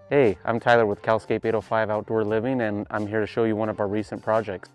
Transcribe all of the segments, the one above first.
Hey, I'm Tyler with Calscape 805 Outdoor Living, and I'm here to show you one of our recent projects.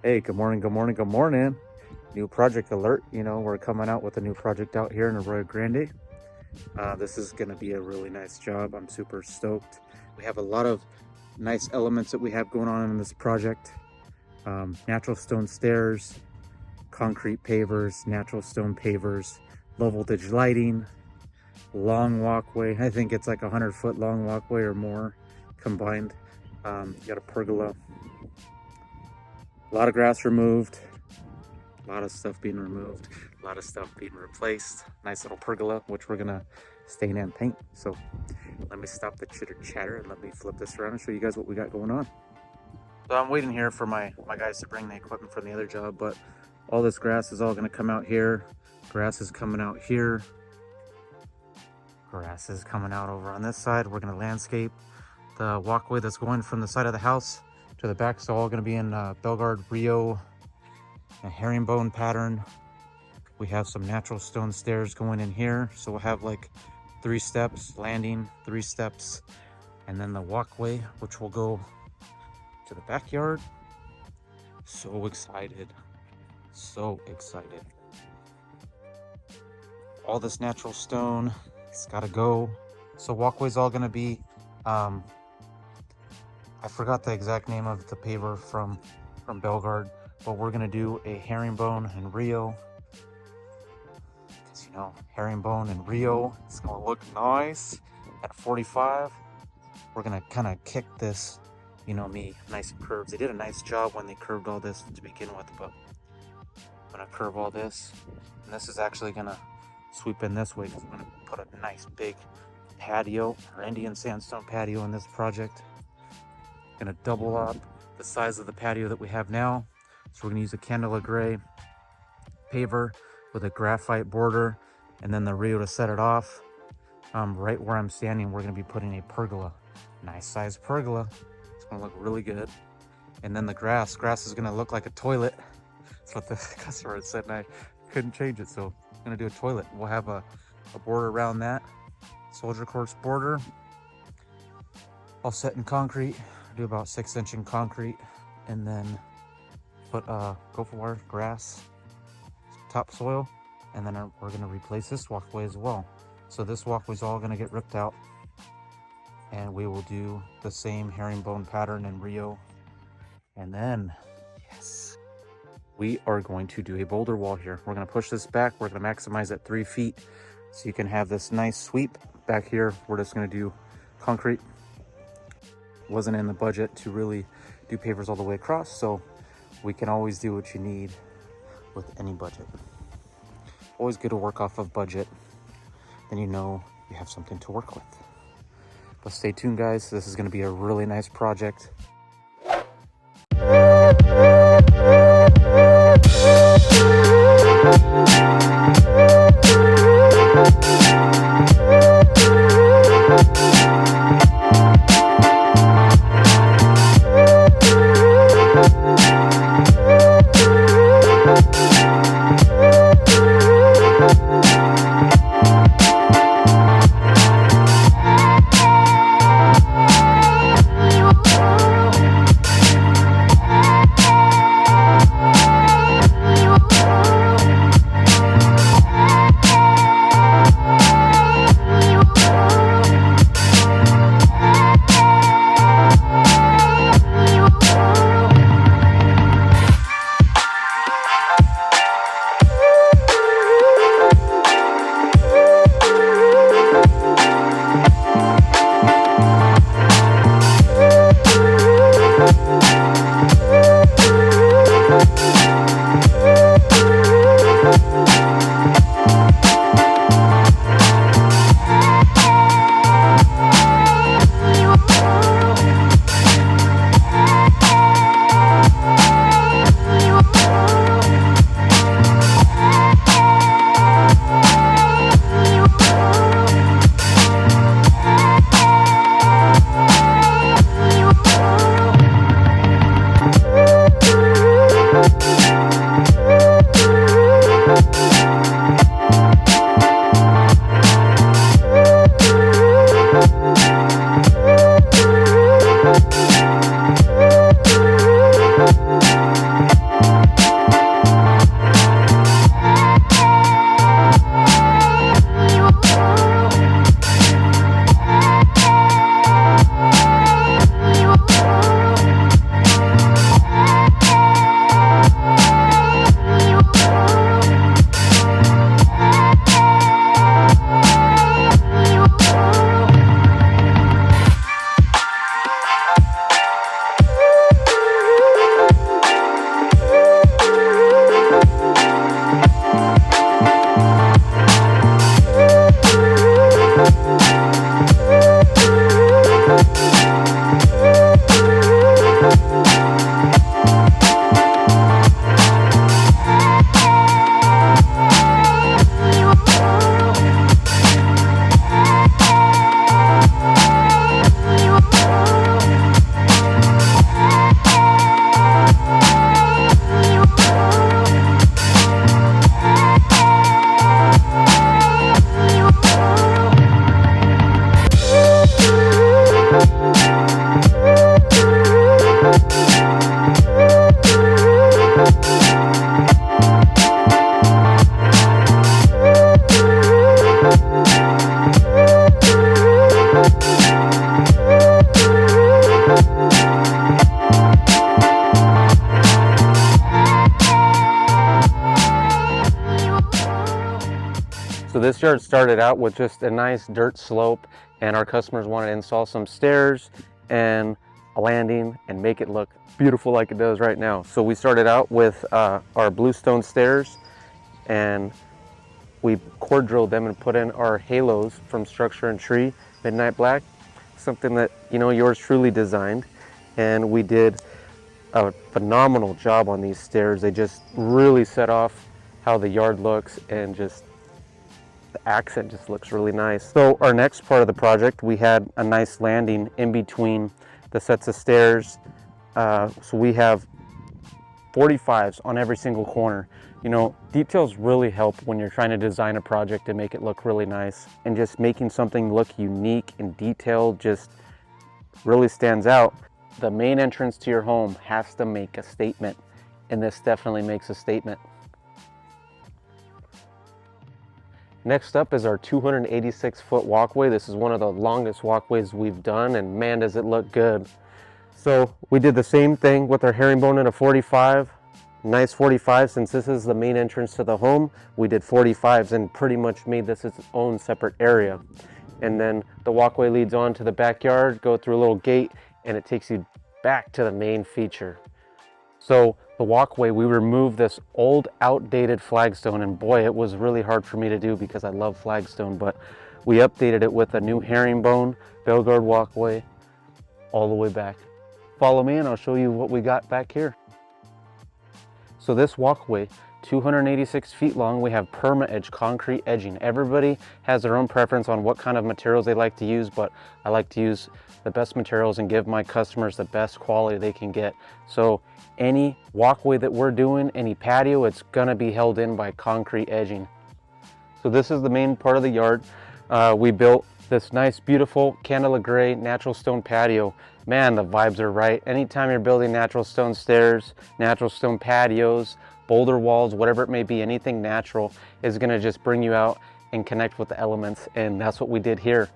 Hey, good morning, good morning, good morning. New project alert. We're coming out with a new project out here in Arroyo Grande. This is going to be a really nice job. I'm super stoked. We have a lot of nice elements that we have going on in this project. Natural stone stairs, concrete pavers, natural stone pavers, low voltage lighting, long walkway. I think it's like a 100-foot long walkway or more combined. You got a pergola. A lot of grass removed. A lot of stuff being removed, a lot of stuff being replaced. Nice little pergola, which we're gonna stain and paint. So let me stop the chitter chatter and let me flip this around and show you guys what we got going on. So I'm waiting here for my guys to bring the equipment from the other job, but all this grass is all gonna come out here. Grass is coming out here. Grass is coming out over on this side. We're gonna landscape the walkway that's going from the side of the house to the back. So all gonna be in Belgard Rio, a herringbone pattern. We have some natural stone stairs going in here, so we'll have like 3 steps, landing, 3 steps, and then the walkway, which will go to the backyard. So excited, so excited. All this natural stone, it's gotta go. So walkway's all gonna be, I forgot the exact name of the paver from Belgard, but we're gonna do a herringbone and Rio. Because herringbone and Rio, it's gonna look nice at 45. We're gonna kind of kick this, nice and curved. They did a nice job when they curved all this to begin with, but I'm gonna curve all this. And this is actually gonna sweep in this way, because I'm gonna put a nice big patio, or Indian sandstone patio in this project. Gonna double up the size of the patio that we have now. So we're gonna use a candela gray paver with a graphite border, and then the Rio to set it off. Right where I'm standing, we're gonna be putting a pergola. Nice size pergola. It's gonna look really good. And then the grass is gonna look like a toilet. That's what the customer had said, and I couldn't change it. So I'm gonna do a toilet. We'll have a border around that. Soldier quartz border. All set in concrete. Do about 6-inch in concrete, and then put gopher wire, grass, topsoil, and then we're going to replace this walkway as well. So this walkway is all going to get ripped out, and we will do the same herringbone pattern in Rio. And then, yes, we are going to do a boulder wall here. We're going to push this back. We're going to maximize at 3 feet, so you can have this nice sweep. Back here, we're just going to do concrete. Wasn't in the budget to really do pavers all the way across, so we can always do what you need with any budget. Always good to work off of budget, then you have something to work with. But stay tuned, guys. This is going to be a really nice project. yard started out with just a nice dirt slope, and our customers wanted to install some stairs and a landing and make it look beautiful like it does right now. So we started out with our bluestone stairs, and we core drilled them and put in our halos from Structure and Tree Midnight Black, something that, you know, yours truly designed. And we did a phenomenal job on these stairs. They just really set off how the yard looks, and just the accent just looks really nice. So our next part of the project, we had a nice landing in between the sets of stairs. So we have 45s on every single corner. You know, details really help when you're trying to design a project and make it look really nice, and just making something look unique and detailed just really stands out. The main entrance to your home has to make a statement, and this definitely makes a statement. Next up is our 286-foot walkway. This is one of the longest walkways we've done, and man, does it look good. So we did the same thing with our herringbone in a 45. Nice 45, since this is the main entrance to the home, we did 45s and pretty much made this its own separate area. And then the walkway leads on to the backyard, go through a little gate, and it takes you back to the main feature. So the walkway, we removed this old outdated flagstone, and boy, it was really hard for me to do because I love flagstone, but we updated it with a new herringbone bell guard walkway all the way back. Follow me and I'll show you what we got back here. So this walkway, 286 feet long, we have perma-edge concrete edging. Everybody has their own preference on what kind of materials they like to use, but I like to use the best materials and give my customers the best quality they can get. So any walkway that we're doing, any patio, it's gonna be held in by concrete edging. So this is the main part of the yard. We built this nice, beautiful candela gray natural stone patio. Man, the vibes are right. Anytime you're building natural stone stairs, natural stone patios, boulder walls, whatever it may be, anything natural is gonna just bring you out and connect with the elements, and that's what we did here.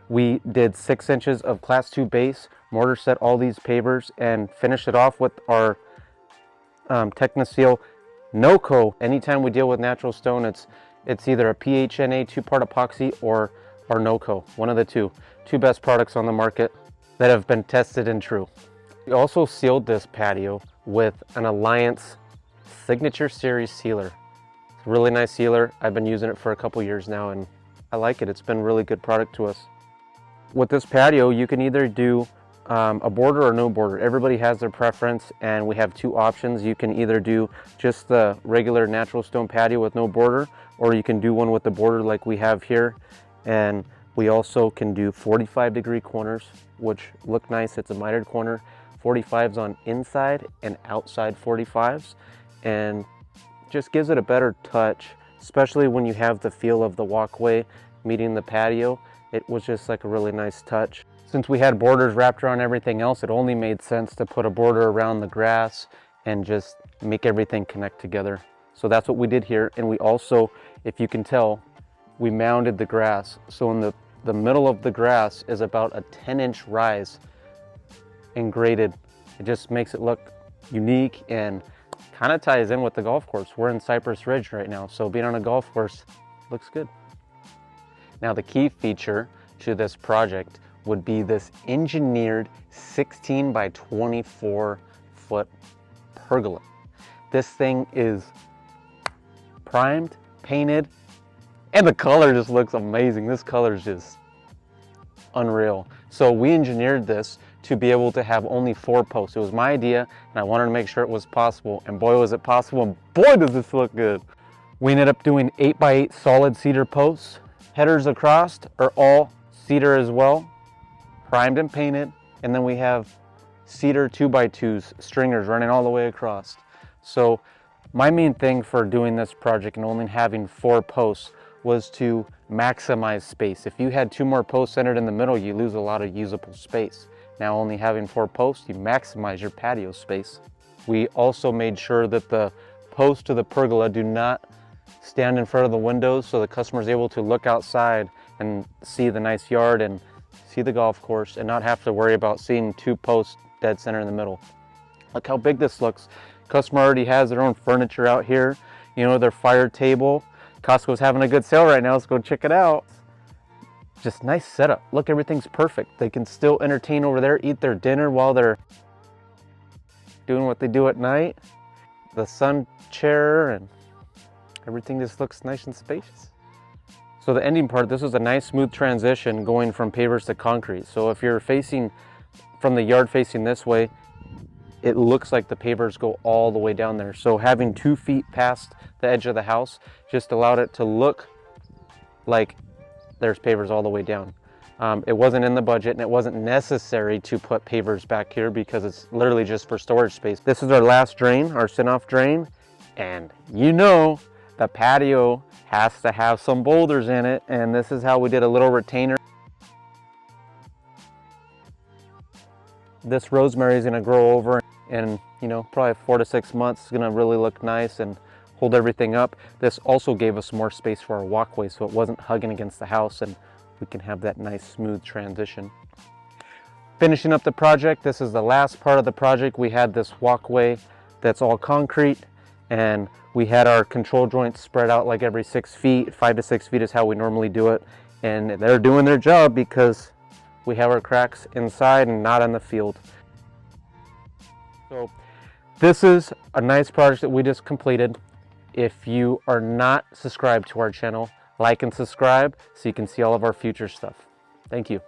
We did 6 inches of class 2 base, mortar set all these pavers, and finished it off with our Technoseal NoCo. Anytime we deal with natural stone, it's either a PHNA 2-part epoxy or our NoCo, one of the two best products on the market that have been tested and true. We also sealed this patio with an Alliance Signature Series sealer. It's a really nice sealer. I've been using it for a couple years now, and I like it. It's been a really good product to us. With this patio, you can either do a border or no border. Everybody has their preference, and we have 2 options. You can either do just the regular natural stone patio with no border, or you can do one with the border like we have here. And we also can do 45-degree corners, which look nice. It's a mitered corner, 45s on inside and outside 45s, and just gives it a better touch, especially when you have the feel of the walkway meeting the patio. It was just like a really nice touch. Since we had borders wrapped around everything else, it only made sense to put a border around the grass and just make everything connect together. So that's what we did here. And we also, if you can tell, we mounded the grass. So in the middle of the grass is about a 10-inch rise and graded. It just makes it look unique and kind of ties in with the golf course. We're in Cypress Ridge right now, so being on a golf course looks good. Now the key feature to this project would be this engineered 16 by 24 foot pergola. This thing is primed, painted, and the color just looks amazing. This color is just unreal. So we engineered this to be able to have only 4 posts. It was my idea, and I wanted to make sure it was possible, and boy was it possible, and boy does this look good. We ended up doing 8 by 8 solid cedar posts. Headers across are all cedar as well, primed and painted, and then we have cedar 2x2s, stringers running all the way across. So my main thing for doing this project and only having 4 posts was to maximize space. If you had 2 more posts centered in the middle, you lose a lot of usable space. Now only having 4 posts, you maximize your patio space. We also made sure that the posts to the pergola do not stand in front of the windows, so the customer is able to look outside and see the nice yard and see the golf course and not have to worry about seeing 2 posts dead center in the middle. Look how big this looks. Customer already has their own furniture out here, you know, their fire table, Costco's having a good sale right now. Let's go check it out. Just nice setup. Look, everything's perfect. They can still entertain over there, eat their dinner while they're doing what they do at night. The sun chair and everything just looks nice and spacious. So the ending part, this was a nice smooth transition going from pavers to concrete. So if you're facing from the yard facing this way, it looks like the pavers go all the way down there. So having 2 feet past the edge of the house just allowed it to look like there's pavers all the way down. It wasn't in the budget and it wasn't necessary to put pavers back here because it's literally just for storage space. This is our last drain, our send-off drain, and you know the patio has to have some boulders in it, and this is how we did a little retainer. This rosemary is going to grow over and, you know, probably 4 to 6 months. It's going to really look nice and hold everything up. This also gave us more space for our walkway, so it wasn't hugging against the house, and we can have that nice smooth transition. Finishing up the project, this is the last part of the project. We had this walkway that's all concrete, and we had our control joints spread out like every 6 feet. 5 to 6 feet is how we normally do it, and they're doing their job because we have our cracks inside and not in the field. So this is a nice project that we just completed. If you are not subscribed to our channel, like and subscribe so you can see all of our future stuff. Thank you.